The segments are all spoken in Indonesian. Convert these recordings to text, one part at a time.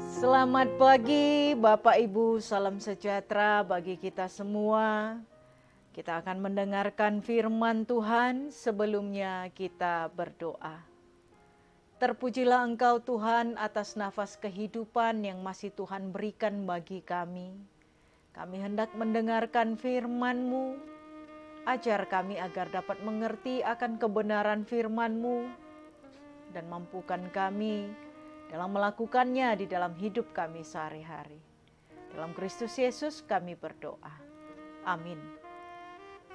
Selamat pagi Bapak Ibu, salam sejahtera bagi kita semua. Kita akan mendengarkan firman Tuhan, sebelumnya kita berdoa. Terpujilah Engkau Tuhan atas nafas kehidupan yang masih Tuhan berikan bagi kami. Kami hendak mendengarkan firman-Mu, ajar kami agar dapat mengerti akan kebenaran firman-Mu dan mampukan kami dalam melakukannya di dalam hidup kami sehari-hari. Dalam Kristus Yesus kami berdoa. Amin.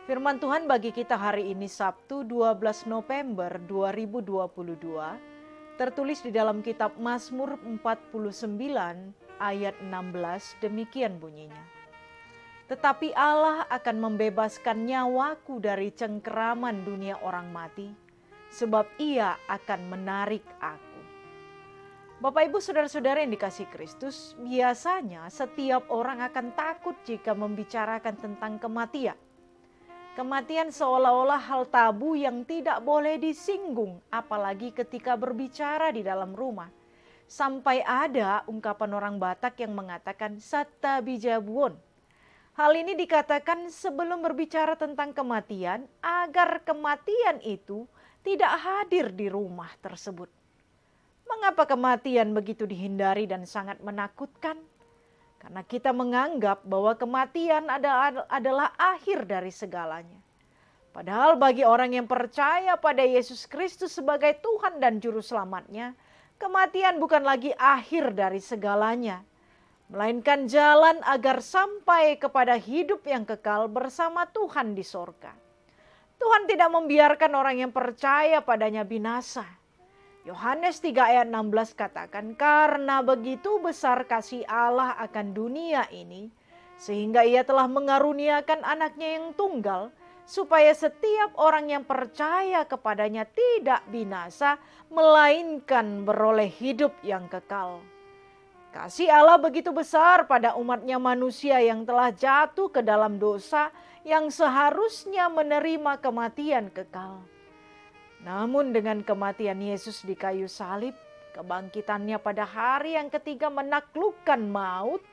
Firman Tuhan bagi kita hari ini Sabtu 12 November 2022 tertulis di dalam kitab Mazmur 49 ayat 16, demikian bunyinya. Tetapi Allah akan membebaskan nyawaku dari cengkeraman dunia orang mati, sebab Ia akan menarik aku. Bapak Ibu saudara-saudara yang dikasihi Kristus, biasanya setiap orang akan takut jika membicarakan tentang kematian. Kematian seolah-olah hal tabu yang tidak boleh disinggung, apalagi ketika berbicara di dalam rumah. Sampai ada ungkapan orang Batak yang mengatakan satta bijabuon. Hal ini dikatakan sebelum berbicara tentang kematian, agar kematian itu tidak hadir di rumah tersebut. Mengapa kematian begitu dihindari dan sangat menakutkan? Karena kita menganggap bahwa kematian adalah akhir dari segalanya. Padahal bagi orang yang percaya pada Yesus Kristus sebagai Tuhan dan Juru Selamatnya, kematian bukan lagi akhir dari segalanya, melainkan jalan agar sampai kepada hidup yang kekal bersama Tuhan di sorga. Tuhan tidak membiarkan orang yang percaya padanya binasa. Yohanes 3 ayat 16 katakan, karena begitu besar kasih Allah akan dunia ini, sehingga Ia telah mengaruniakan anaknya yang tunggal, supaya setiap orang yang percaya kepadanya tidak binasa, melainkan beroleh hidup yang kekal. Kasih Allah begitu besar pada umatnya manusia yang telah jatuh ke dalam dosa, yang seharusnya menerima kematian kekal. Namun dengan kematian Yesus di kayu salib, kebangkitannya pada hari yang ketiga menaklukkan maut,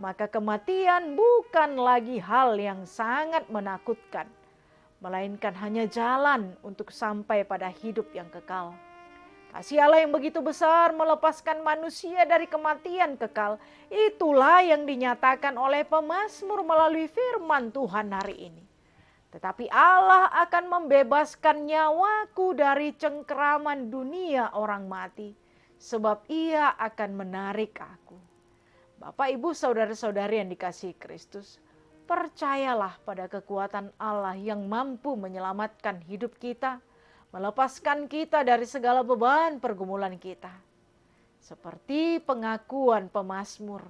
maka kematian bukan lagi hal yang sangat menakutkan, melainkan hanya jalan untuk sampai pada hidup yang kekal. Kasih Allah yang begitu besar melepaskan manusia dari kematian kekal, itulah yang dinyatakan oleh pemazmur melalui firman Tuhan hari ini. Tetapi Allah akan membebaskan nyawaku dari cengkeraman dunia orang mati, sebab Ia akan menarik aku. Bapak, Ibu, saudara-saudari yang dikasihi Kristus, percayalah pada kekuatan Allah yang mampu menyelamatkan hidup kita, melepaskan kita dari segala beban pergumulan kita. Seperti pengakuan pemazmur,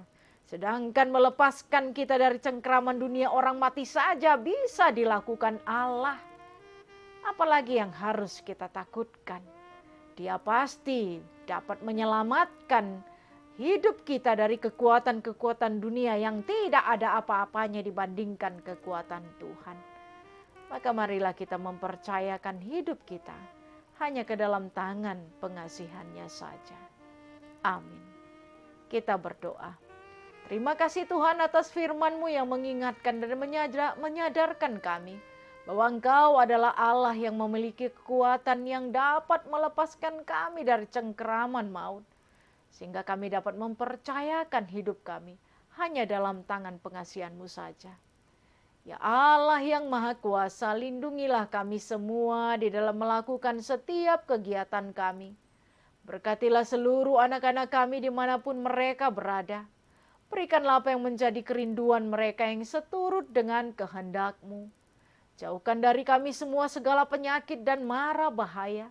sedangkan melepaskan kita dari cengkeraman dunia orang mati saja bisa dilakukan Allah. Apalagi yang harus kita takutkan? Dia pasti dapat menyelamatkan hidup kita dari kekuatan-kekuatan dunia yang tidak ada apa-apanya dibandingkan kekuatan Tuhan. Maka marilah kita mempercayakan hidup kita hanya ke dalam tangan pengasihannya saja. Amin. Kita berdoa. Terima kasih Tuhan atas firman-Mu yang mengingatkan dan menyadarkan kami bahwa Engkau adalah Allah yang memiliki kekuatan yang dapat melepaskan kami dari cengkeraman maut, sehingga kami dapat mempercayakan hidup kami hanya dalam tangan pengasihan-Mu saja. Ya Allah yang Maha Kuasa, lindungilah kami semua di dalam melakukan setiap kegiatan kami. Berkatilah seluruh anak-anak kami dimanapun mereka berada. Berikanlah apa yang menjadi kerinduan mereka yang seturut dengan kehendak-Mu. Jauhkan dari kami semua segala penyakit dan mara bahaya.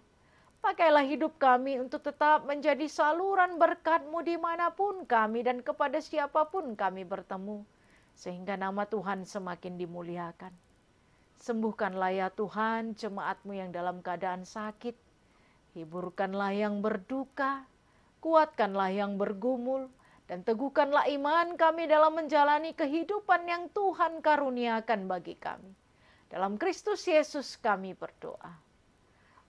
Pakailah hidup kami untuk tetap menjadi saluran berkat-Mu dimanapun kami dan kepada siapapun kami bertemu. Sehingga nama Tuhan semakin dimuliakan. Sembuhkanlah ya Tuhan jemaat-Mu yang dalam keadaan sakit. Hiburkanlah yang berduka. Kuatkanlah yang bergumul. Dan teguhkanlah iman kami dalam menjalani kehidupan yang Tuhan karuniakan bagi kami. Dalam Kristus Yesus kami berdoa.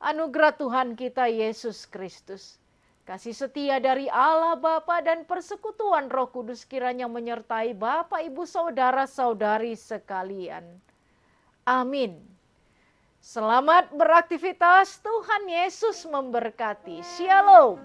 Anugerah Tuhan kita Yesus Kristus, Kasih setia dari Allah Bapa dan persekutuan Roh Kudus kiranya menyertai Bapak, Ibu, saudara-saudari sekalian. Amin. Selamat beraktivitas, Tuhan Yesus memberkati. Shalom.